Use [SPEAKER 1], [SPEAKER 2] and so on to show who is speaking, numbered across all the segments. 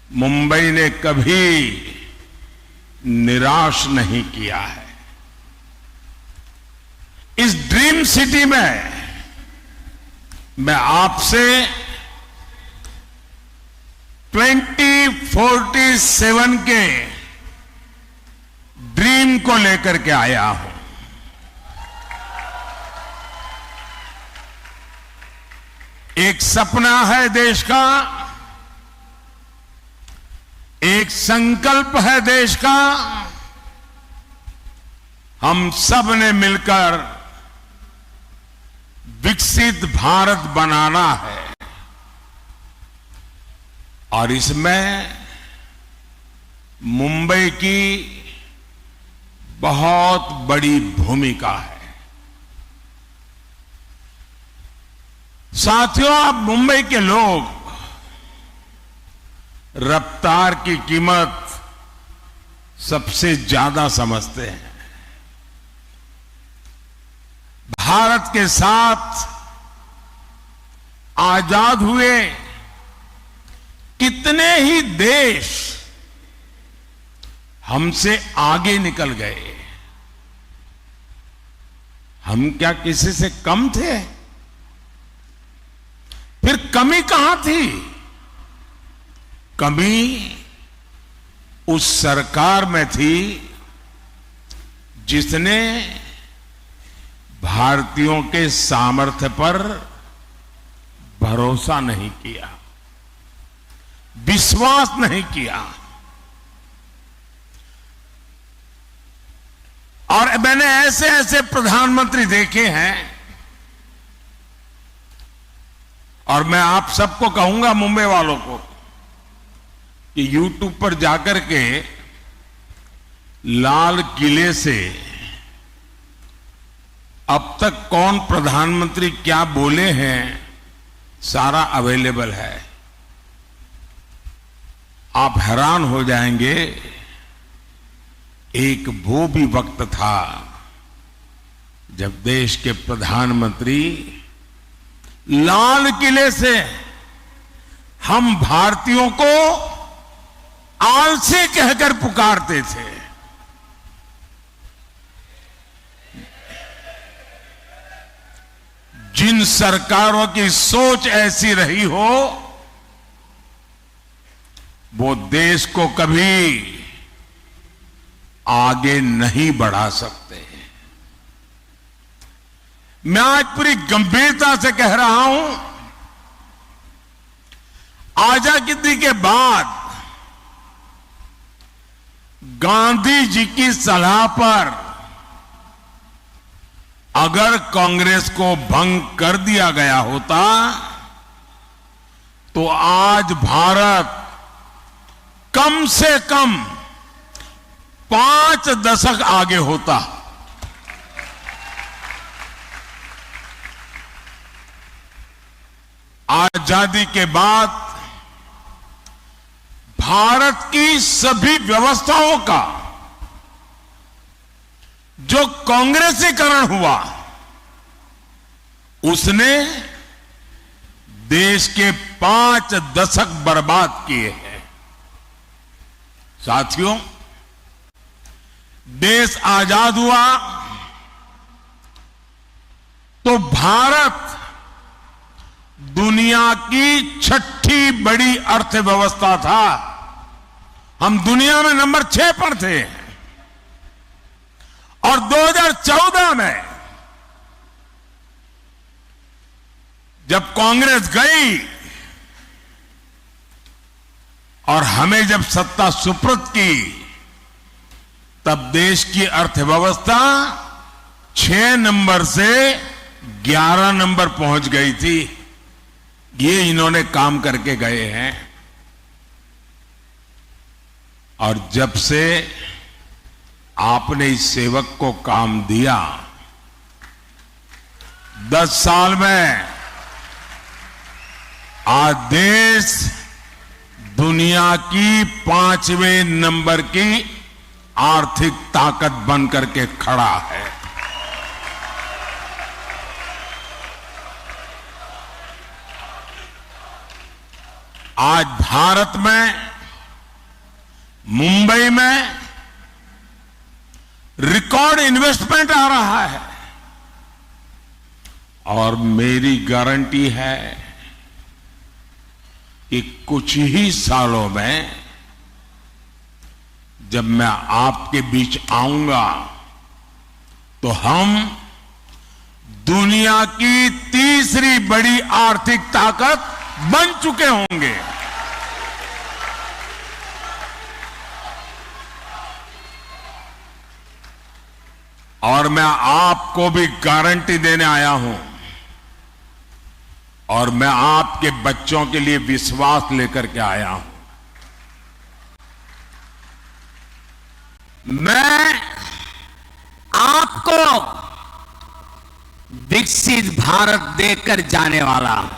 [SPEAKER 1] मुंबई ने कभी निराश नहीं किया है। इस ड्रीम सिटी में मैं आपसे 2047 के ड्रीम को लेकर के आया हूं। एक सपना है देश का, एक संकल्प है देश का। हम सब ने मिलकर विकसित भारत बनाना है और इसमें मुंबई की बहुत बड़ी भूमिका है। साथियों, अब मुंबई के लोग रफ्तार की कीमत सबसे ज्यादा समझते हैं। भारत के साथ आजाद हुए कितने ही देश हमसे आगे निकल गए। हम क्या किसी से कम थे? फिर कमी कहां थी? कमी उस सरकार में थी जिसने भारतीयों के सामर्थ्य पर भरोसा नहीं किया, विश्वास नहीं किया। और मैंने ऐसे ऐसे प्रधानमंत्री देखे हैं और मैं आप सबको कहूंगा, मुंबई वालों को, कि YouTube पर जाकर के लाल किले से अब तक कौन प्रधानमंत्री क्या बोले हैं सारा अवेलेबल है। आप हैरान हो जाएंगे। एक वो भी वक्त था जब देश के प्रधानमंत्री लाल किले से हम भारतीयों को आलसी कहकर पुकारते थे। जिन सरकारों की सोच ऐसी रही हो, वो देश को कभी आगे नहीं बढ़ा सकते। मैं आज पूरी गंभीरता से कह रहा हूं, आजादी के बाद गांधी जी की सलाह पर अगर कांग्रेस को भंग कर दिया गया होता तो आज भारत कम से कम 5 दशक आगे होता। आजादी के बाद भारत की सभी व्यवस्थाओं का जो कांग्रेसीकरण हुआ, उसने देश के 5 दशक बर्बाद किए हैं। साथियों, देश आजाद हुआ तो भारत दुनिया की 6ठी बड़ी अर्थव्यवस्था था। हम दुनिया में नंबर 6 पर थे और 2014 में जब कांग्रेस गई और हमें जब सत्ता सुपुर्द की, तब देश की अर्थव्यवस्था 6 नंबर से 11 नंबर पहुंच गई थी। ये इन्होंने काम करके गए हैं। और जब से आपने इस सेवक को काम दिया, 10 साल में आज देश दुनिया की 5वें नंबर की आर्थिक ताकत बन करके खड़ा है। आज भारत में मुंबई में रिकॉर्ड इन्वेस्टमेंट आ रहा है और मेरी गारंटी है कि कुछ ही सालों में जब मैं आपके बीच आऊंगा तो हम दुनिया की तीसरी बड़ी आर्थिक ताकत बन चुके होंगे। और मैं आपको भी गारंटी देने आया हूं और मैं आपके बच्चों के लिए विश्वास लेकर के आया हूं।
[SPEAKER 2] मैं आपको विकसित भारत देकर जाने वाला हूं।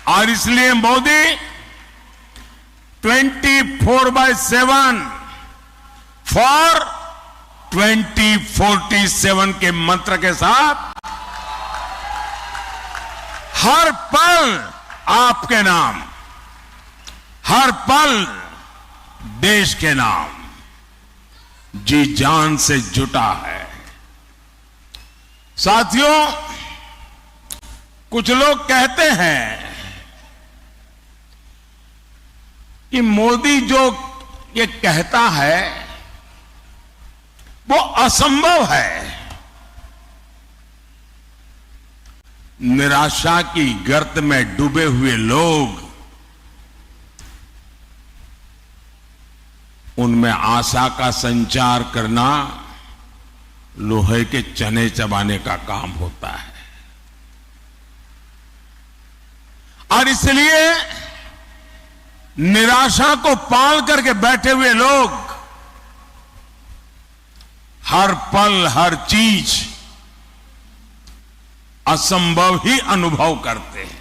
[SPEAKER 1] और इसलिए मोदी 24/7 फॉर 2047 के मंत्र के साथ हर पल आपके नाम, हर पल देश के नाम जी जान से जुटा है। साथियों, कुछ लोग कहते हैं कि मोदी जो ये कहता है वो असंभव है। निराशा की गर्त में डूबे हुए लोग उनमें आशा का संचार करना लोहे के चने चबाने का काम होता है। और इसलिए निराशा को पाल करके बैठे हुए लोग हर पल हर चीज असंभव ही अनुभव करते हैं।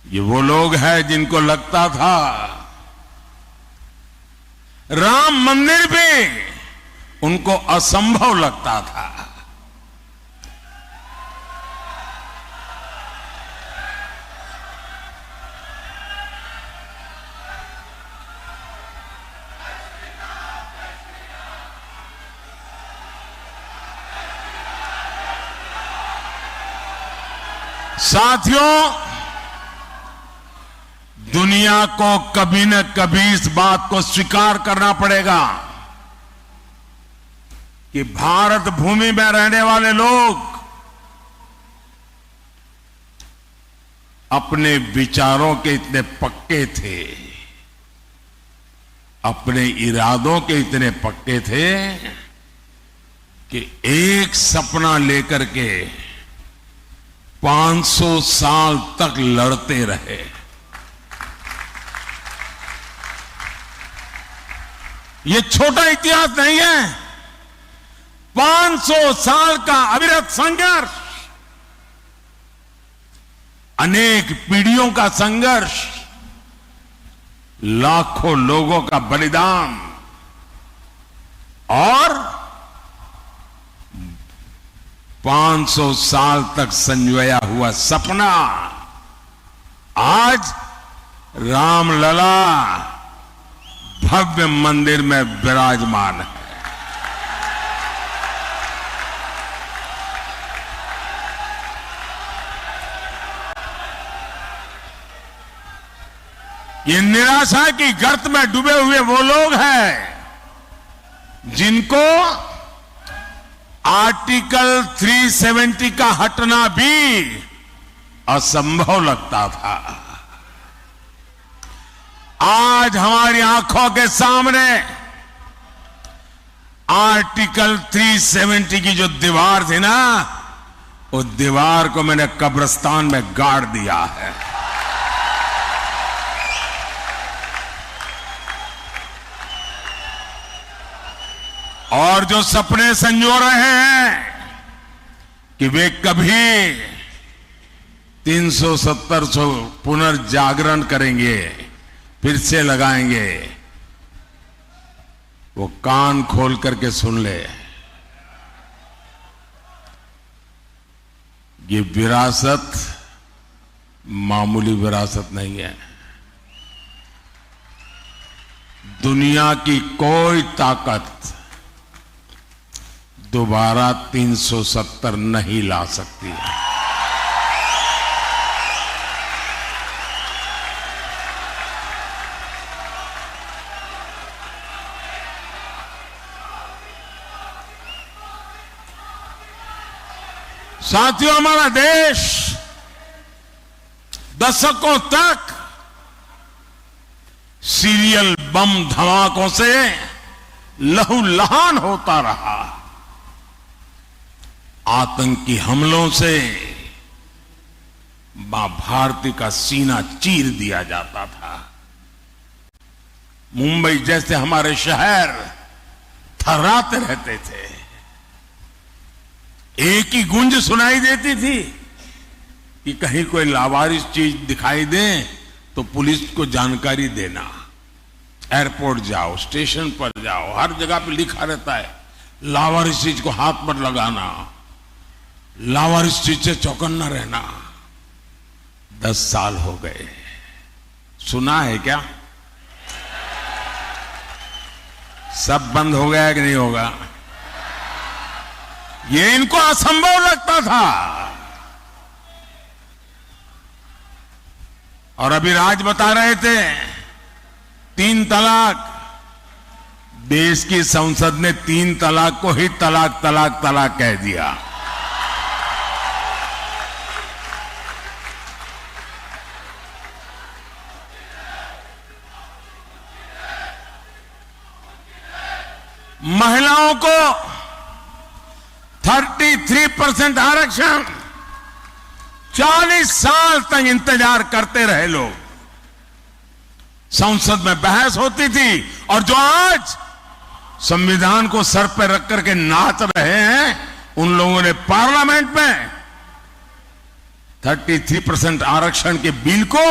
[SPEAKER 1] ये वो लोग हैं जिनको लगता था राम मंदिर भी उनको असंभव लगता था। साथियों, दुनिया को कभी न कभी इस बात को स्वीकार करना पड़ेगा कि भारत भूमि में रहने वाले लोग अपने विचारों के इतने पक्के थे, अपने इरादों के इतने पक्के थे कि एक सपना लेकर के 500 साल तक लड़ते रहे। ये छोटा इतिहास नहीं है। 500 साल का अविरत संघर्ष, अनेक पीढ़ियों का संघर्ष, लाखों लोगों का बलिदान और 500 साल तक संजोया हुआ सपना आज रामलला भव्य मंदिर में विराजमान है। ये निराशा की गर्त में डूबे हुए वो लोग हैं जिनको आर्टिकल 370 का हटना भी असंभव लगता था। आज हमारी आंखों के सामने आर्टिकल 370 की जो दीवार थी ना, उस दीवार को मैंने कब्रिस्तान में गाड़ दिया है। और जो सपने संजो रहे हैं कि वे कभी 370 पुनर्जागरण करेंगे, फिर से लगाएंगे, वो कान खोल करके सुन ले। ये विरासत मामूली विरासत नहीं है। दुनिया की कोई ताकत दोबारा 370 नहीं ला सकती है। साथियों, हमारा देश दशकों तक सीरियल बम धमाकों से लहूलुहान होता रहा। आतंकी हमलों से मां भारती का सीना चीर दिया जाता था। मुंबई जैसे हमारे शहर थर्राते रहते थे। एक ही गूंज सुनाई देती थी कि कहीं कोई लावारिस चीज दिखाई दे तो पुलिस को जानकारी देना। एयरपोर्ट जाओ, स्टेशन पर जाओ, हर जगह पे लिखा रहता है लावारिस चीज को हाथ पर लगाना, लावारिस चीज से चौकन्ना रहना। 10 साल हो गए, सुना है क्या? सब बंद हो गया कि नहीं होगा? ये इनको असंभव लगता था। और अभी राज बता रहे थे 3 तलाक। देश की संसद ने 3 तलाक को ही तलाक तलाक तलाक कह दिया। महिलाओं को 33% आरक्षण। 40 साल तक इंतजार करते रहे लोग। संसद में बहस होती थी और जो आज संविधान को सर पर रख करके नाच रहे हैं, उन लोगों ने पार्लियामेंट में 33% आरक्षण के बिल को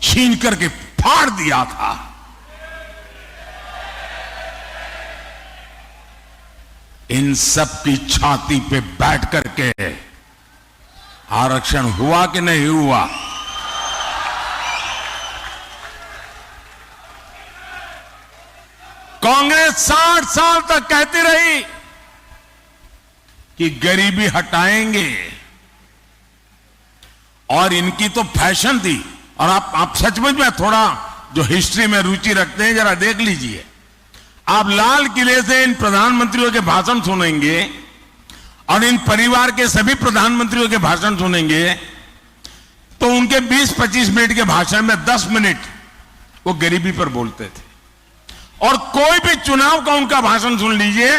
[SPEAKER 1] छीन करके फाड़ दिया था। इन सब की छाती पे बैठ करके आरक्षण हुआ कि नहीं हुआ? कांग्रेस 60 साल तक कहती रही कि गरीबी हटाएंगे, और इनकी तो फैशन थी। और आप सचमुच में थोड़ा जो हिस्ट्री में रुचि रखते हैं, जरा देख लीजिए। आप लाल किले से इन प्रधानमंत्रियों के भाषण सुनेंगे और इन परिवार के सभी प्रधानमंत्रियों के भाषण सुनेंगे, तो उनके 20-25 मिनट के भाषण में 10 मिनट वो गरीबी पर बोलते थे। और कोई भी चुनाव का उनका भाषण सुन लीजिए,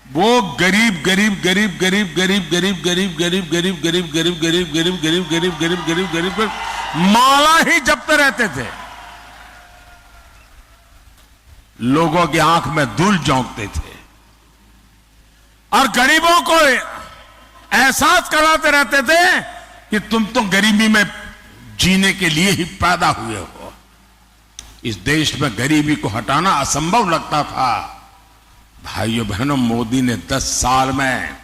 [SPEAKER 1] वो गरीब गरीब गरीब गरीब गरीब गरीब गरीब गरीब गरीब गरीब गरीब गरीब गरीब गरीब गरीब गरीब गरीब गरीब माला ही जपते रहते थे। लोगों की आंख में धूल झोंकते थे और गरीबों को एहसास कराते रहते थे कि तुम तो गरीबी में जीने के लिए ही पैदा हुए हो। इस देश में गरीबी को हटाना असंभव लगता था। भाइयों बहनों, मोदी ने 10 साल में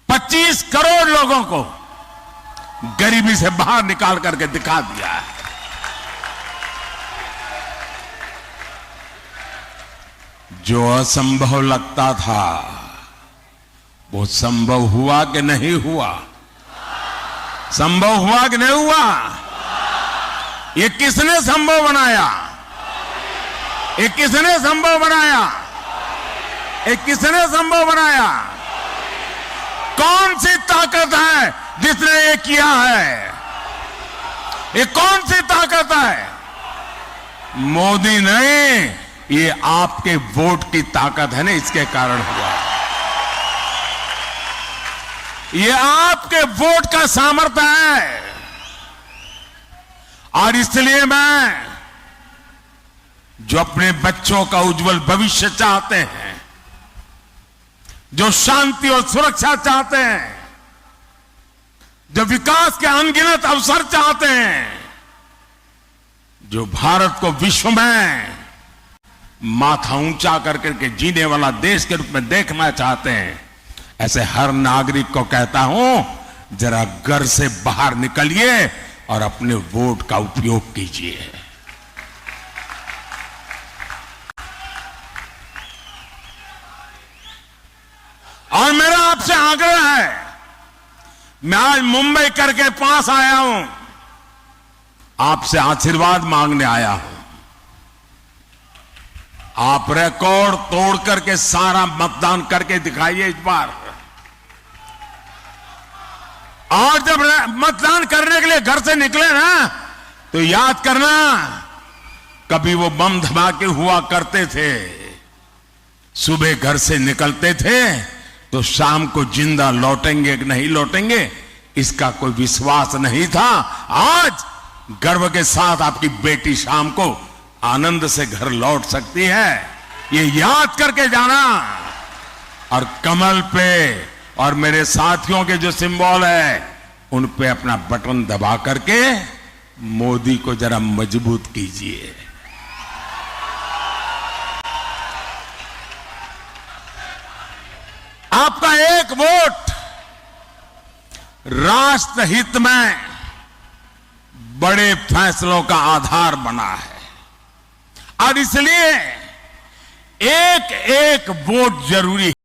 [SPEAKER 1] 25 करोड़ लोगों को गरीबी से बाहर निकाल करके दिखा दिया है। जो असंभव लगता था वो संभव हुआ कि नहीं हुआ? संभव हुआ कि नहीं हुआ? ये किसने संभव बनाया? ये किसने संभव बनाया? ये किसने संभव बनाया? कौन सी ताकत है जिसने ये किया है? ये कौन सी ताकत है? मोदी नहीं, ये आपके वोट की ताकत है ना, इसके कारण हुआ। ये आपके वोट का सामर्थ्य है। और इसलिए मैं, जो अपने बच्चों का उज्जवल भविष्य चाहते हैं, जो शांति और सुरक्षा चाहते हैं, जो विकास के अनगिनत अवसर चाहते हैं, जो भारत को विश्व में माथा ऊंचा करके जीने वाला देश के रूप में देखना चाहते हैं, ऐसे हर नागरिक को कहता हूं, जरा घर से बाहर निकलिए और अपने वोट का उपयोग कीजिए। और मेरा आपसे आग्रह है, मैं आज मुंबई करके पास आया हूं, आपसे आशीर्वाद मांगने आया हूं। आप रिकॉर्ड तोड़ करके सारा मतदान करके दिखाइए इस बार। और जब मतदान करने के लिए घर से निकले ना, तो याद करना, कभी वो बम धमाके हुआ करते थे, सुबह घर से निकलते थे तो शाम को जिंदा लौटेंगे कि नहीं लौटेंगे इसका कोई विश्वास नहीं था। आज गर्व के साथ आपकी बेटी शाम को आनंद से घर लौट सकती है, ये याद करके जाना। और कमल पे और मेरे साथियों के जो सिंबल है उन पे अपना बटन दबा करके मोदी को जरा मजबूत कीजिए। आपका एक वोट राष्ट्र हित में बड़े फैसलों का आधार बना है और इसलिए एक एक वोट जरूरी है।